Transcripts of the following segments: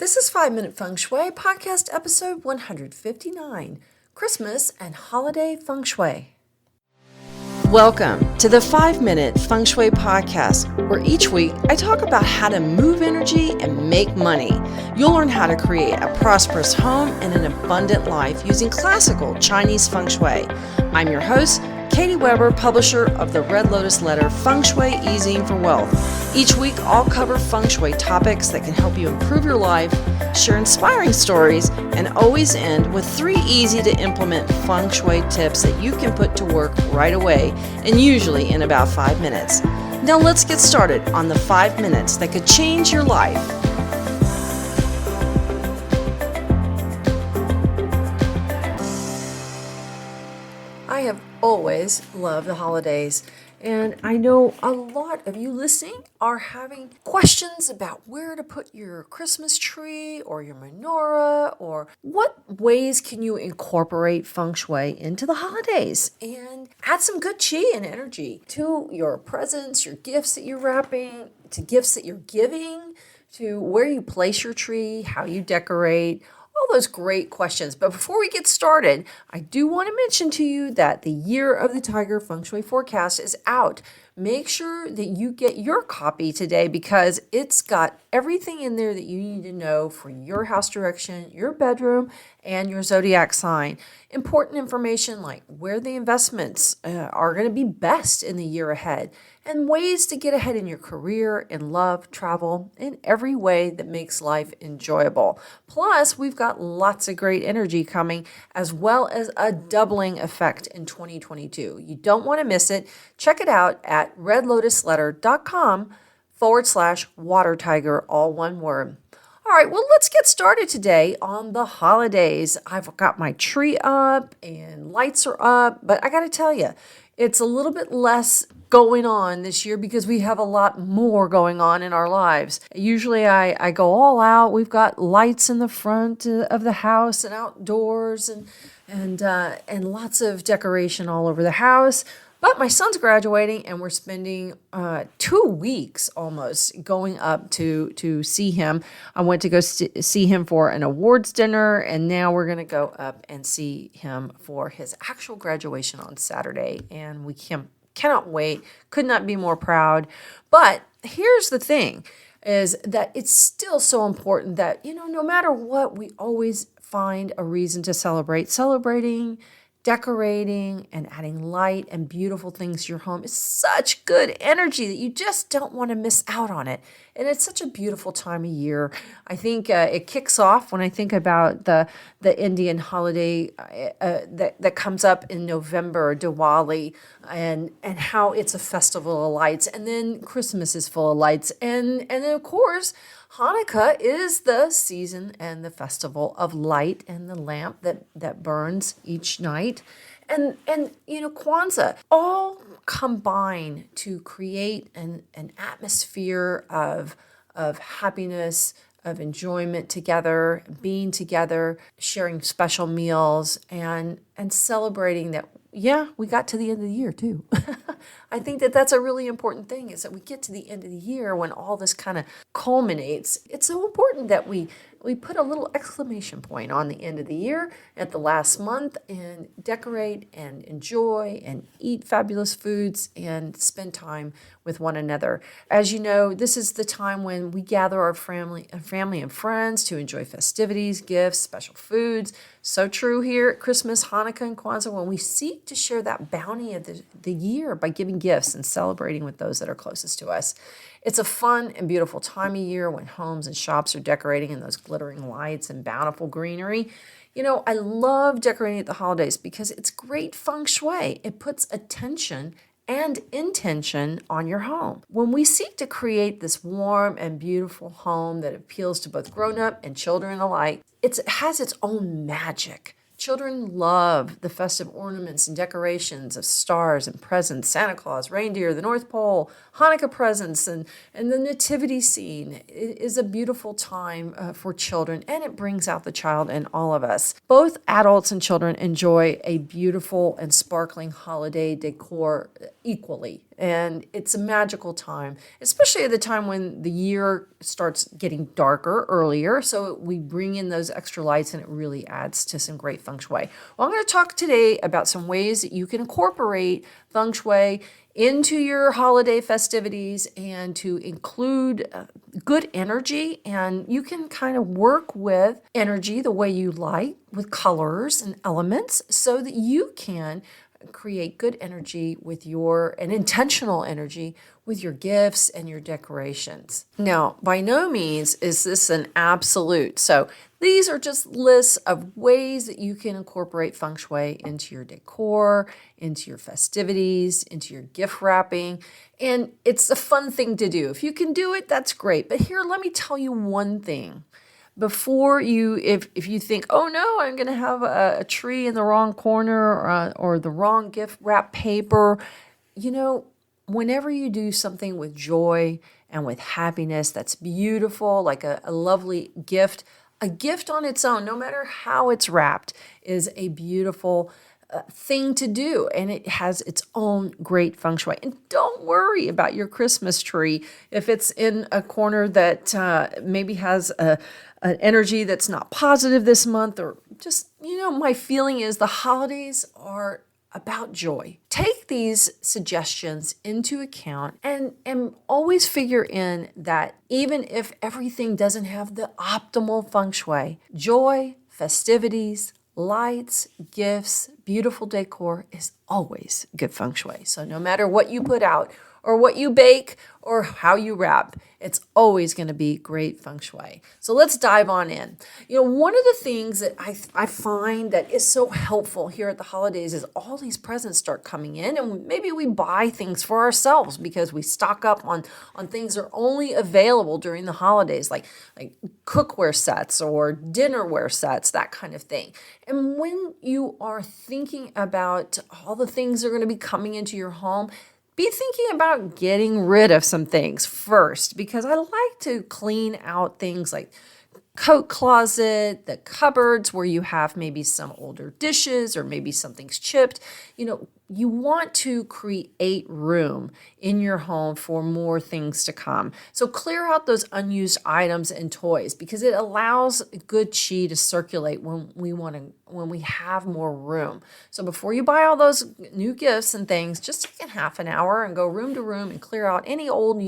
This is 5 Minute Feng Shui, podcast episode 159, Christmas and Holiday Feng Shui. Welcome to the 5 Minute Feng Shui podcast, where each week I talk about how to move energy and make money. You'll learn how to create a prosperous home and an abundant life using classical Chinese Feng Shui. I'm your host, Katie Weber, publisher of the Red Lotus Letter, Feng Shui Easing for Wealth. Each week, I'll cover Feng Shui topics that can help you improve your life, share inspiring stories, and always end with 3 easy-to-implement Feng Shui tips that you can put to work right away, and usually in about 5 minutes. Now let's get started on the 5 minutes that could change your life. I have always loved the holidays, and I know a lot of you listening are having questions about where to put your Christmas tree or your menorah, or what ways can you incorporate Feng Shui into the holidays and add some good chi and energy to your presents, your gifts that you're wrapping, to gifts that you're giving, to where you place your tree, how you decorate, all those great questions. But before we get started, I do want to mention to you that the Year of the Tiger Feng Shui forecast is out. Make sure that you get your copy today because it's got everything in there that you need to know for your house direction, your bedroom, and your zodiac sign. Important information like where the investments are going to be best in the year ahead, and ways to get ahead in your career, in love, travel, in every way that makes life enjoyable. Plus, we've got lots of great energy coming, as well as a doubling effect in 2022. You don't want to miss it. Check it out at redlotusletter.com/water tiger, all one word. All right, well, let's get started today on the holidays. I've got my tree up and lights are up, but I got to tell you, it's a little bit less going on this year because we have a lot more going on in our lives. Usually I go all out. We've got lights in the front of the house and outdoors and lots of decoration all over the house. But my son's graduating, and we're spending 2 weeks almost going up to see him. I went to go see him for an awards dinner, and now we're going to go up and see him for his actual graduation on Saturday. And we cannot wait, could not be more proud. But here's the thing, is that it's still so important that, no matter what, we always find a reason to celebrate. Celebrating, decorating, and adding light and beautiful things to your home is such good energy that you just don't want to miss out on it. And it's such a beautiful time of year. I think it kicks off when I think about the Indian holiday that comes up in November, Diwali, and how it's a festival of lights. And then Christmas is full of lights. And then, of course, Hanukkah is the season and the festival of light and the lamp that burns each night. And Kwanzaa all combine to create an atmosphere of happiness, of enjoyment together, being together, sharing special meals, and celebrating that, we got to the end of the year too. I think that's a really important thing, is that we get to the end of the year when all this kind of culminates. It's so important that we put a little exclamation point on the end of the year at the last month and decorate and enjoy and eat fabulous foods and spend time with one another. As you know, this is the time when we gather our family and friends to enjoy festivities, gifts, special foods. So true here at Christmas, Hanukkah, and Kwanzaa, when we seek to share that bounty of the year by giving gifts and celebrating with those that are closest to us. It's a fun and beautiful time of year when homes and shops are decorating in those glittering lights and bountiful greenery. I love decorating at the holidays because it's great feng shui. It puts attention and intention on your home. When we seek to create this warm and beautiful home that appeals to both grown-up and children alike, it has its own magic. Children love the festive ornaments and decorations of stars and presents, Santa Claus, reindeer, the North Pole, Hanukkah presents, and the nativity scene. It is a beautiful time for children, and it brings out the child in all of us. Both adults and children enjoy a beautiful and sparkling holiday decor equally. And it's a magical time, especially at the time when the year starts getting darker earlier. So we bring in those extra lights and it really adds to some great feng shui. Well, I'm going to talk today about some ways that you can incorporate feng shui into your holiday festivities and to include good energy. And you can kind of work with energy the way you like, with colors and elements, so that you can create good energy with an intentional energy with your gifts and your decorations. Now, by no means is this an absolute. So these are just lists of ways that you can incorporate feng shui into your decor, into your festivities, into your gift wrapping. And it's a fun thing to do. If you can do it, that's great. But here, let me tell you one thing. Before you, if you think, oh no, I'm going to have a tree in the wrong corner or the wrong gift wrap paper, whenever you do something with joy and with happiness that's beautiful, like a lovely gift, a gift on its own, no matter how it's wrapped, is a beautiful thing to do, and it has its own great feng shui. And don't worry about your Christmas tree if it's in a corner that maybe has an energy that's not positive this month, or just, my feeling is the holidays are about joy. Take these suggestions into account and always figure in that even if everything doesn't have the optimal feng shui, joy, festivities, lights, gifts, beautiful decor is always good feng shui. So no matter what you put out or what you bake or how you wrap, it's always going to be great feng shui. So let's dive on in. One of the things that I find that is so helpful here at the holidays is all these presents start coming in, and maybe we buy things for ourselves because we stock up on things that are only available during the holidays, like cookware sets or dinnerware sets, that kind of thing. And when you are thinking about all the things that are going to be coming into your home, be thinking about getting rid of some things first, because I like to clean out things like coat closet, the cupboards where you have maybe some older dishes or maybe something's chipped. You want to create room in your home for more things to come. So clear out those unused items and toys, because it allows good chi to circulate when we have more room. So before you buy all those new gifts and things, just take a half an hour and go room to room and clear out any old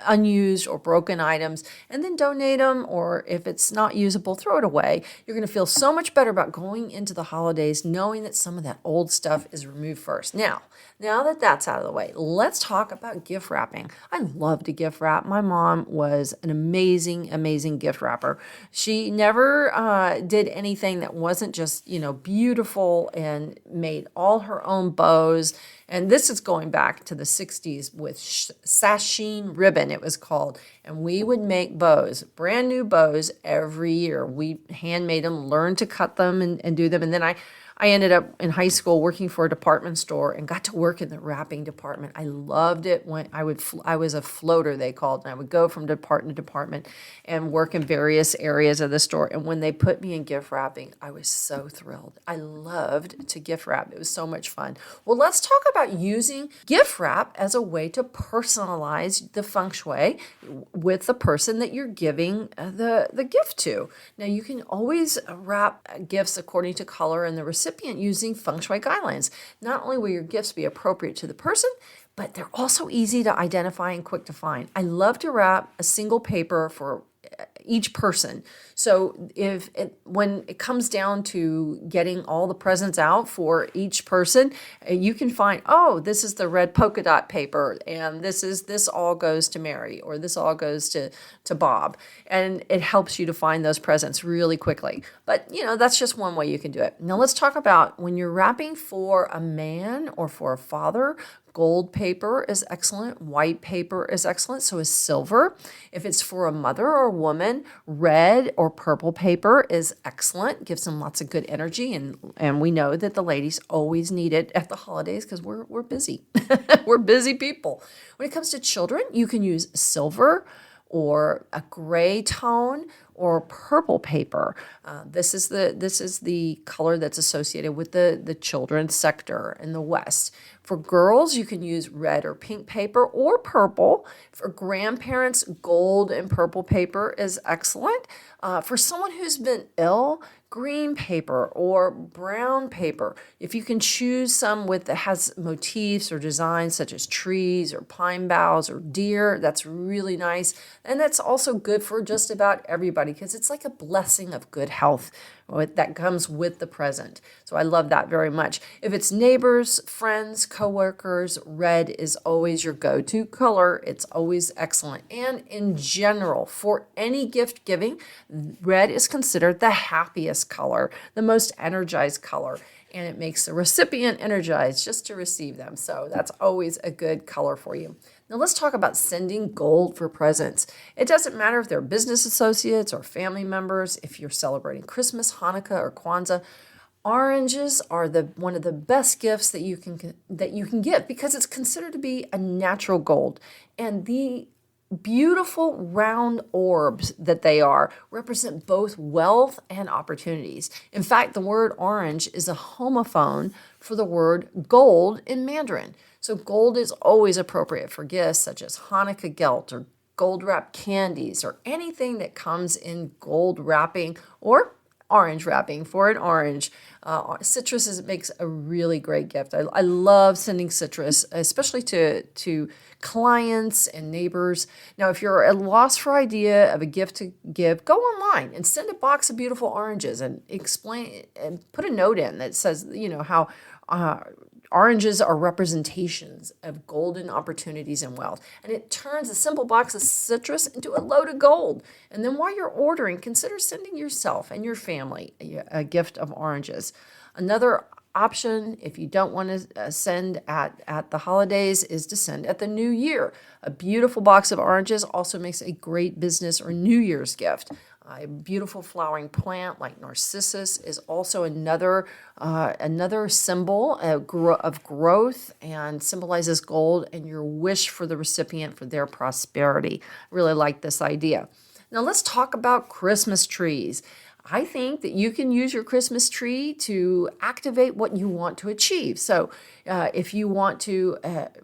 unused or broken items, and then donate them, or if it's not usable, throw it away. You're going to feel so much better about going into the holidays knowing that some of that old stuff is removed first. Now that that's out of the way, let's talk about gift wrapping. I love to gift wrap. My mom was an amazing, amazing gift wrapper. She never did anything that wasn't just, beautiful, and made all her own bows. And this is going back to the 60s with sasheen ribbon, it was called. And we would make bows, brand new bows every year. We handmade them, learned to cut them and do them. And then I ended up in high school working for a department store and got to work in the wrapping department. I loved it. When I was a floater, they called, and I would go from department to department and work in various areas of the store. And when they put me in gift wrapping, I was so thrilled. I loved to gift wrap. It was so much fun. Well, let's talk about using gift wrap as a way to personalize the feng shui with the person that you're giving the gift to. Now, you can always wrap gifts according to color and the recipient using feng shui guidelines. Not only will your gifts be appropriate to the person, but they're also easy to identify and quick to find. I love to wrap a single paper for each person. So when it comes down to getting all the presents out for each person, you can find, oh, this is the red polka dot paper, and this all goes to Mary, or this all goes to Bob. And it helps you to find those presents really quickly. But, that's just one way you can do it. Now let's talk about when you're wrapping for a man or for a father. Gold paper is excellent. White paper is excellent. So is silver. If it's for a mother or a woman, red or purple paper is excellent. Gives them lots of good energy. And we know that the ladies always need it at the holidays because we're busy. We're busy people. When it comes to children, you can use silver or a gray tone or purple paper. This is the color that's associated with the children's sector in the West. For girls, you can use red or pink paper or purple. For grandparents, gold and purple paper is excellent. For someone who's been ill, green paper or brown paper. If you can choose some that has motifs or designs such as trees or pine boughs or deer, that's really nice. And that's also good for just about everybody because it's like a blessing of good health that comes with the present. So I love that very much. If it's neighbors, friends, coworkers, red is always your go-to color. It's always excellent. And in general, for any gift giving, red is considered the happiest color, the most energized color. And it makes the recipient energized just to receive them. So that's always a good color for you. Now let's talk about sending gold for presents. It doesn't matter if they're business associates or family members, if you're celebrating Christmas, Hanukkah, or Kwanzaa. Oranges are one of the best gifts that you can give because it's considered to be a natural gold. And the beautiful round orbs that they are represent both wealth and opportunities. In fact, the word orange is a homophone for the word gold in Mandarin. So gold is always appropriate for gifts such as Hanukkah gelt or gold wrapped candies or anything that comes in gold wrapping or orange wrapping for an orange. Citrus makes a really great gift. I love sending citrus, especially to clients and neighbors. Now, if you're at a loss for idea of a gift to give, go online and send a box of beautiful oranges and explain and put a note in that says, how oranges are representations of golden opportunities and wealth. And it turns a simple box of citrus into a load of gold. And then while you're ordering, consider sending yourself and your family a gift of oranges. Another option, if you don't want to send at the holidays, is to send at the new year. A beautiful box of oranges also makes a great business or New Year's gift. A beautiful flowering plant like narcissus is also another symbol of growth and symbolizes gold and your wish for the recipient for their prosperity. I really like this idea. Now let's talk about Christmas trees. I think that you can use your Christmas tree to activate what you want to achieve. So if you want to,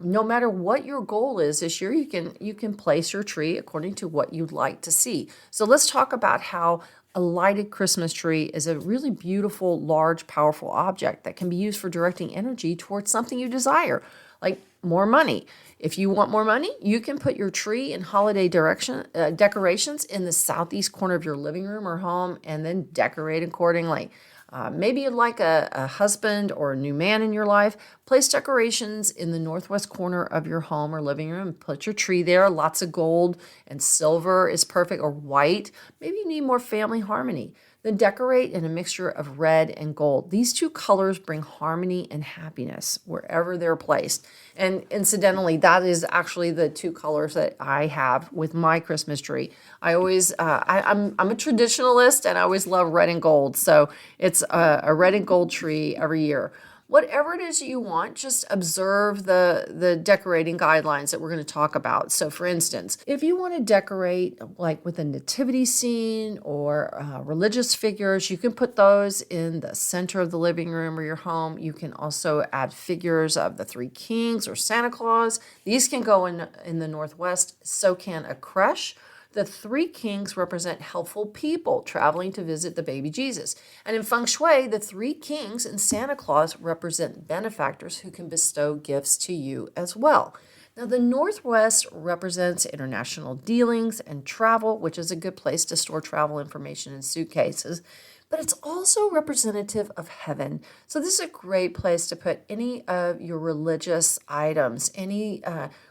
no matter what your goal is this year, you can place your tree according to what you'd like to see. So let's talk about how a lighted Christmas tree is a really beautiful, large, powerful object that can be used for directing energy towards something you desire, like more money. If you want more money, you can put your tree and holiday decorations in the southeast corner of your living room or home and then decorate accordingly. Maybe you'd like a husband or a new man in your life. Place decorations in the northwest corner of your home or living room. Put your tree there. Lots of gold and silver is perfect, or white. Maybe you need more family harmony. Then decorate in a mixture of red and gold. These two colors bring harmony and happiness wherever they're placed. And incidentally, that is actually the two colors that I have with my Christmas tree. I always, I'm a traditionalist and I always love red and gold. So it's a red and gold tree every year. Whatever it is you want, just observe the decorating guidelines that we're going to talk about. So for instance, if you want to decorate like with a nativity scene or religious figures, you can put those in the center of the living room or your home. You can also add figures of the three kings or Santa Claus. These can go in the Northwest. So can a creche. The three kings represent helpful people traveling to visit the baby Jesus. And in Feng Shui, the three kings and Santa Claus represent benefactors who can bestow gifts to you as well. Now, the Northwest represents international dealings and travel, which is a good place to store travel information in suitcases. But it's also representative of heaven. So this is a great place to put any of your religious items, any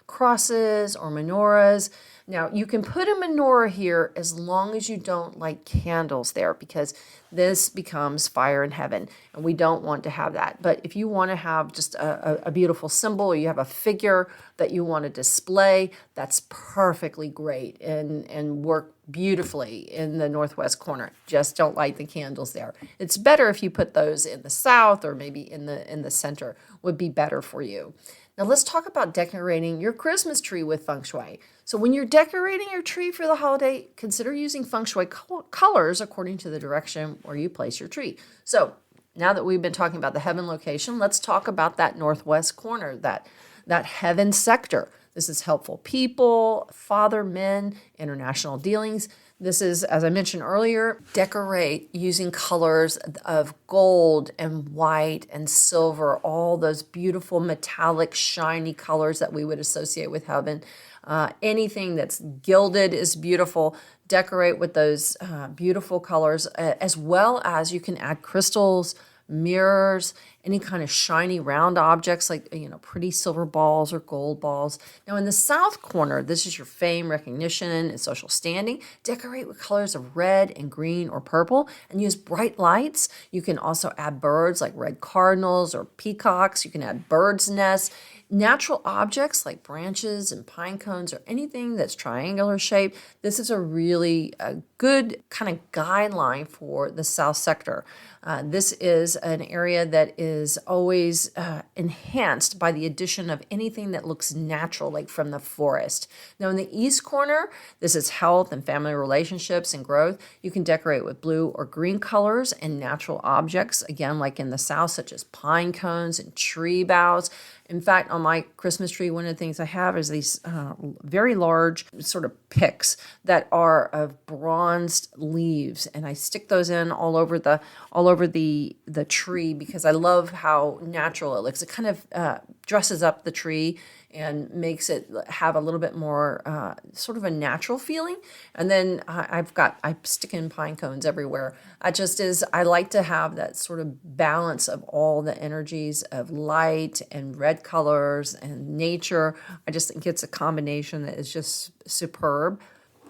crosses or menorahs. Now, you can put a menorah here as long as you don't light candles there, because this becomes fire in heaven, and we don't want to have that. But if you want to have just a beautiful symbol, or you have a figure that you want to display, that's perfectly great and work beautifully in the northwest corner. Just don't light the candles there. It's better if you put those in the south, or maybe in the center would be better for you. Now let's talk about decorating your Christmas tree with Feng Shui. So when you're decorating your tree for the holiday, consider using Feng Shui colors according to the direction where you place your tree. So now that we've been talking about the heaven location, let's talk about that northwest corner, that heaven sector. This is helpful people, father, men, international dealings. This is, as I mentioned earlier, decorate using colors of gold and white and silver, all those beautiful metallic, shiny colors that we would associate with heaven. Anything that's gilded is beautiful. Decorate with those beautiful colors, as well as you can add crystals, mirrors, any kind of shiny round objects like, pretty silver balls or gold balls. Now in the south corner, this is your fame, recognition, and social standing. Decorate with colors of red and green or purple and use bright lights. You can also add birds like red cardinals or peacocks. You can add birds' nests. Natural objects like branches and pine cones or anything that's triangular shape. This is a really good kind of guideline for the south sector. This is an area that is always enhanced by the addition of anything that looks natural, like from the forest. Now in the east corner, this is health and family relationships and growth. You can decorate with blue or green colors and natural objects, again, like in the south, such as pine cones and tree boughs. In fact, on my Christmas tree, one of the things I have is these very large sort of picks that are of bronzed leaves, and I stick those in all over the tree because I love how natural it looks. It kind of dresses up the tree and makes it have a little bit more sort of a natural feeling. And then I stick in pine cones everywhere. I like to have that sort of balance of all the energies of light and red colors and nature. I just think it's a combination that is just superb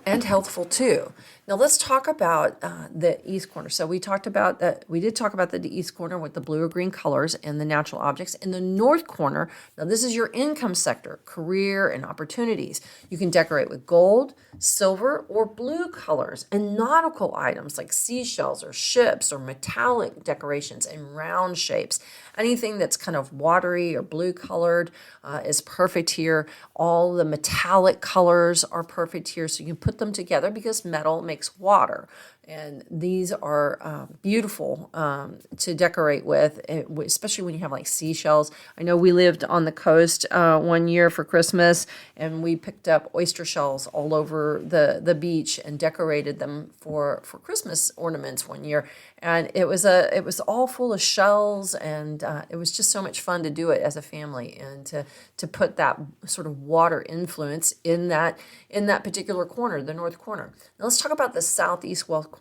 and healthful too. Now let's talk about the east corner. So we talked about that. We did talk about the east corner with the blue or green colors and the natural objects. In the north corner, now this is your income sector, career and opportunities. You can decorate with gold, silver, or blue colors and nautical items like seashells or ships or metallic decorations and round shapes. Anything that's kind of watery or blue colored is perfect here. All the metallic colors are perfect here. So you can put them together because metal makes water. And these are beautiful to decorate with, especially when you have like seashells. I know we lived on the coast one year for Christmas, and we picked up oyster shells all over the beach and decorated them for Christmas ornaments one year. And it was all full of shells, and it was just so much fun to do it as a family and to put that sort of water influence in that particular corner, the north corner. Now let's talk about the southeast wealth corner.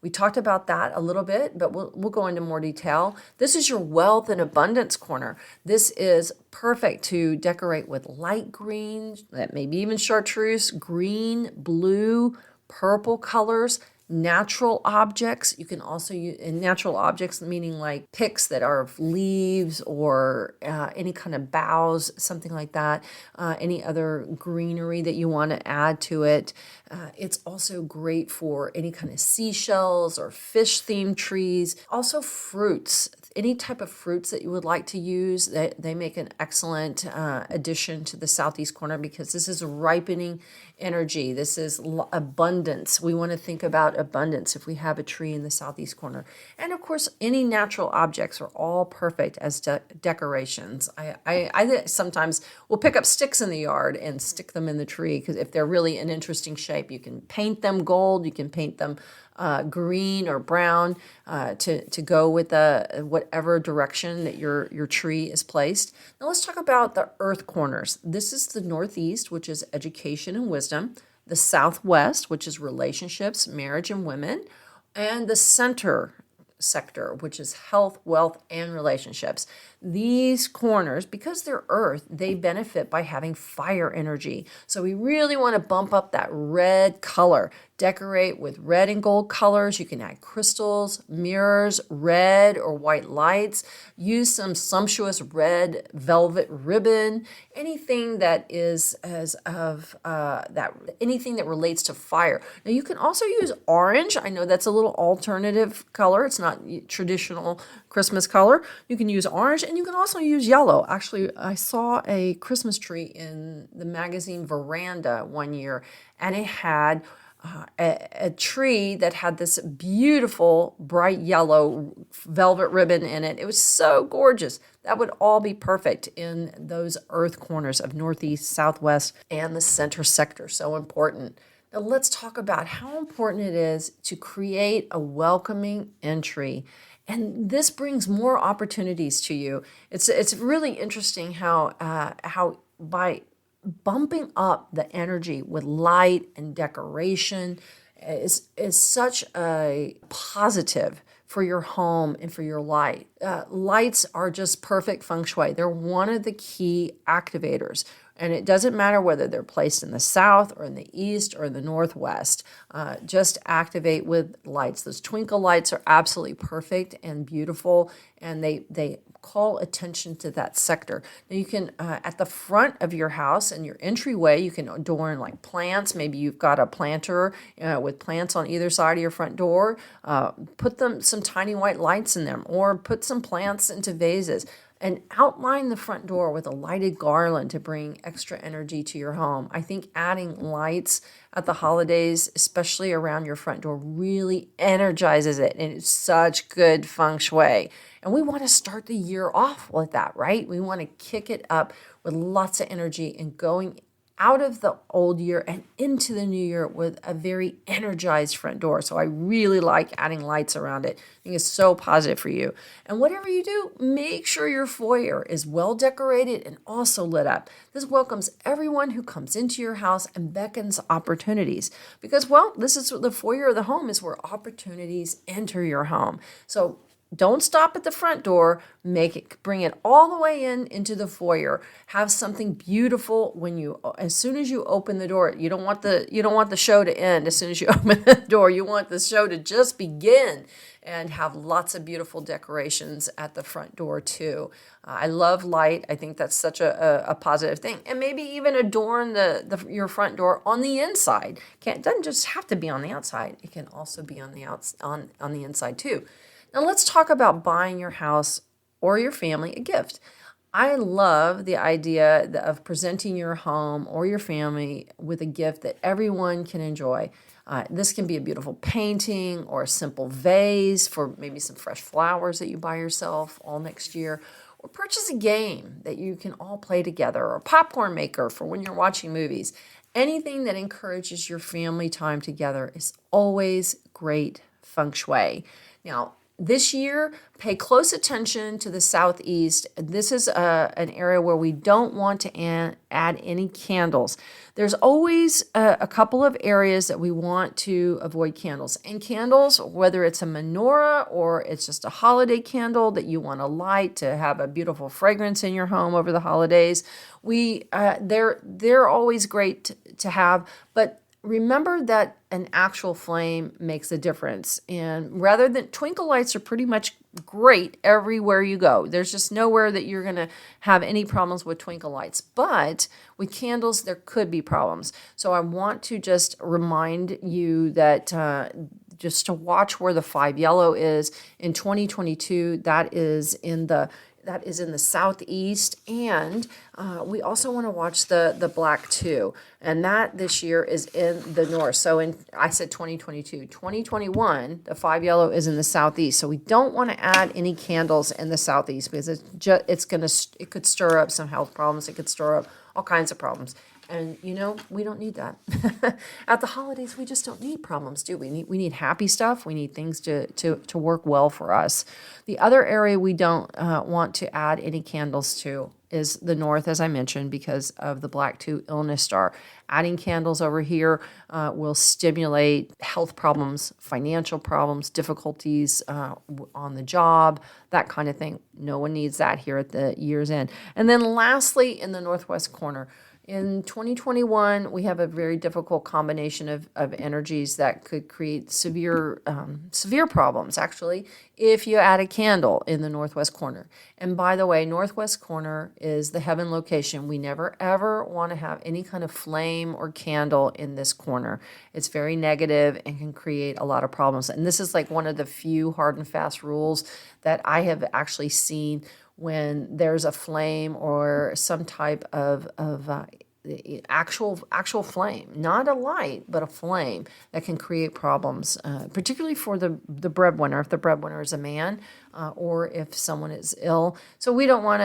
We talked about that a little bit, but we'll go into more detail. This is your wealth and abundance corner. This is perfect to decorate with light green, that maybe even chartreuse, green, blue, purple colors. Natural objects, you can also use natural objects, meaning like picks that are of leaves or any kind of boughs, something like that, any other greenery that you want to add to it. It's also great for any kind of seashells or fish themed trees. Also fruits, any type of fruits that you would like to use, they make an excellent addition to the southeast corner because this is ripening energy. This is abundance. We want to think about abundance if we have a tree in the southeast corner. And of course, any natural objects are all perfect as decorations. I sometimes will pick up sticks in the yard and stick them in the tree because if they're really an interesting shape, you can paint them gold, you can paint them green or brown to go with whatever direction that your tree is placed. Now let's talk about the earth corners. This is the northeast, which is education and wisdom, the southwest, which is relationships, marriage, and women, and the center sector, which is health, wealth, and relationships. These corners, because they're earth, they benefit by having fire energy. So we really want to bump up that red color. Decorate with red and gold colors. You can add crystals, mirrors, red or white lights. Use some sumptuous red velvet ribbon. Anything that is anything that relates to fire. Now you can also use orange. I know that's a little alternative color. It's not traditional Christmas color. You can use orange, and you can also use yellow. Actually, I saw a Christmas tree in the magazine Veranda one year, and it had a tree that had this beautiful bright yellow velvet ribbon in it. It was so gorgeous. That would all be perfect in those earth corners of Northeast, Southwest, and the center sector. So important. Now let's talk about how important it is to create a welcoming entry. And this brings more opportunities to you. It's really interesting how by bumping up the energy with light and decoration is such a positive for your home and for your light. Lights are just perfect feng shui. They're one of the key activators. And it doesn't matter whether they're placed in the south or in the east or in the northwest. Just activate with lights. Those twinkle lights are absolutely perfect and beautiful, and they call attention to that sector. Now you can, at the front of your house and your entryway, you can adorn like plants. Maybe you've got a planter with plants on either side of your front door. Put some tiny white lights in them, or put some plants into vases. And outline the front door with a lighted garland to bring extra energy to your home. I think adding lights at the holidays, especially around your front door, really energizes it. And it's such good feng shui. And we want to start the year off with that, right? We want to kick it up with lots of energy and going out of the old year and into the new year with a very energized front door. So I really like adding lights around it. I think it's so positive for you. And whatever you do, make sure your foyer is well decorated and also lit up. This welcomes everyone who comes into your house and beckons opportunities. Because, well, this is the foyer of the home is where opportunities enter your home. So don't stop at the front door. Bring it all the way into the foyer. Have something beautiful as soon as you open the door. You don't want the show to end as soon as you open the door. You want the show to just begin, and have lots of beautiful decorations at the front door too. I love light. I think that's such a positive thing. And maybe even adorn your front door on the inside. It doesn't just have to be on the outside. It can also be on the inside too. Now let's talk about buying your house or your family a gift. I love the idea of presenting your home or your family with a gift that everyone can enjoy. This can be a beautiful painting or a simple vase for maybe some fresh flowers that you buy yourself all next year. Or purchase a game that you can all play together, or a popcorn maker for when you're watching movies. Anything that encourages your family time together is always great feng shui. Now, this year, pay close attention to the southeast. This is an area where we don't want to add any candles. There's always a couple of areas that we want to avoid candles. And candles, whether it's a menorah or it's just a holiday candle that you want to light to have a beautiful fragrance in your home over the holidays, they're always great to have, but remember that an actual flame makes a difference. And rather than twinkle lights are pretty much great everywhere you go. There's just nowhere that you're going to have any problems with twinkle lights. But with candles, there could be problems. So I want to just remind you that just to watch where the 5 yellow is in 2022. That is in the southeast, and we also want to watch the black 2, and that this year is in the north. So I said 2022, 2021, the 5 yellow is in the southeast. So we don't want to add any candles in the southeast because it could stir up some health problems. It could stir up all kinds of problems. And, we don't need that. At the holidays, we just don't need problems, do we? We need happy stuff. We need things to work well for us. The other area we don't want to add any candles to is the north, as I mentioned, because of the black 2 illness star. Adding candles over here will stimulate health problems, financial problems, difficulties on the job, that kind of thing. No one needs that here at the year's end. And then lastly, in the northwest corner, In 2021, we have a very difficult combination of energies that could create severe problems, actually, if you add a candle in the northwest corner. And by the way, northwest corner is the heaven location. We never, ever want to have any kind of flame or candle in this corner. It's very negative and can create a lot of problems. And this is like one of the few hard and fast rules that I have actually seen when there's a flame or some type of actual flame, not a light, but a flame that can create problems, particularly for the breadwinner, if the breadwinner is a man, or if someone is ill. So we don't want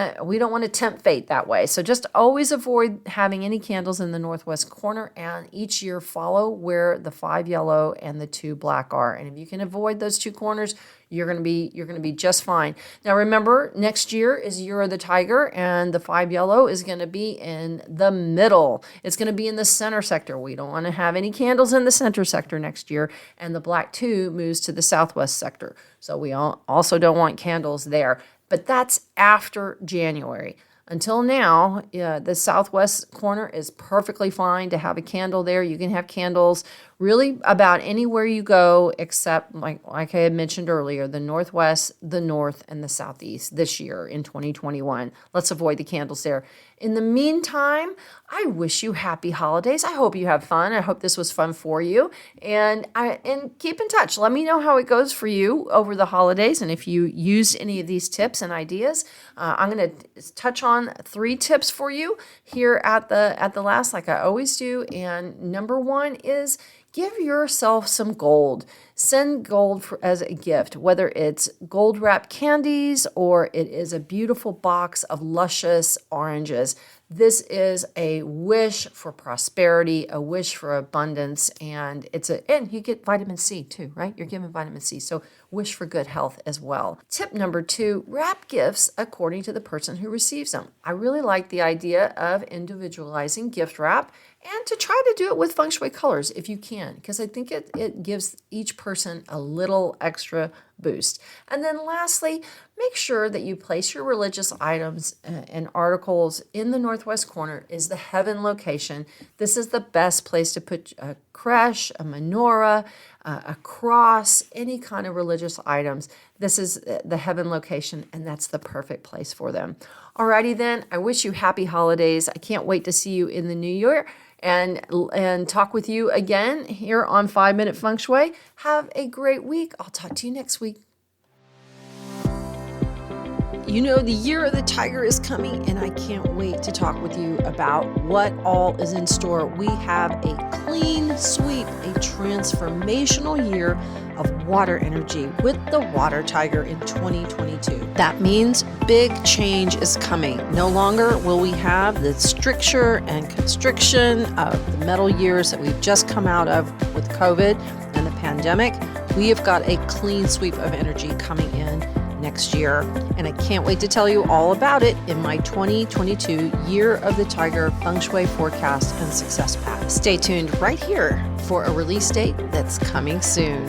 to tempt fate that way. So just always avoid having any candles in the northwest corner, and each year follow where the 5 yellow and the 2 black are. And if you can avoid those 2 corners, you're going to be just fine. Now remember, next year is Year of the Tiger, and the 5 yellow is going to be in the middle. It's going to be in the center sector. We don't want to have any candles in the center sector next year, and the black 2 moves to the southwest sector. So we also don't want candles there. But that's after January. Until now, the southwest corner is perfectly fine to have a candle there. You can have candles really about anywhere you go, except like I had mentioned earlier, the northwest, the north, and the southeast this year in 2021. Let's avoid the candles there. In the meantime, I wish you happy holidays. I hope you have fun. I hope this was fun for you. And keep in touch. Let me know how it goes for you over the holidays, and if you used any of these tips and ideas. I'm going to touch on 3 tips for you here at the last, like I always do. And number 1 is give yourself some gold. Send gold as a gift, whether it's gold wrapped candies or it is a beautiful box of luscious oranges. This is a wish for prosperity, a wish for abundance, and and you get vitamin C too, right? You're given vitamin C, so wish for good health as well. Tip number 2, wrap gifts according to the person who receives them. I really like the idea of individualizing gift wrap, and to try to do it with Feng Shui colors if you can, because I think it gives each person a little extra boost. And then lastly, make sure that you place your religious items and articles in the northwest corner is the heaven location. This is the best place to put a creche, a menorah, a cross, any kind of religious items. This is the heaven location, and that's the perfect place for them. Alrighty then, I wish you happy holidays. I can't wait to see you in the new year and talk with you again here on 5 Minute Feng Shui. Have a great week. I'll talk to you next week. You know, the Year of the Tiger is coming, and I can't wait to talk with you about what all is in store. We have a clean sweep, a transformational year of water energy with the Water Tiger in 2022. That means big change is coming. No longer will we have the stricture and constriction of the metal years that we've just come out of with COVID and the pandemic. We have got a clean sweep of energy coming in next year, and I can't wait to tell you all about it in my 2022 Year of the Tiger Feng Shui forecast and success path. Stay tuned right here for a release date that's coming soon.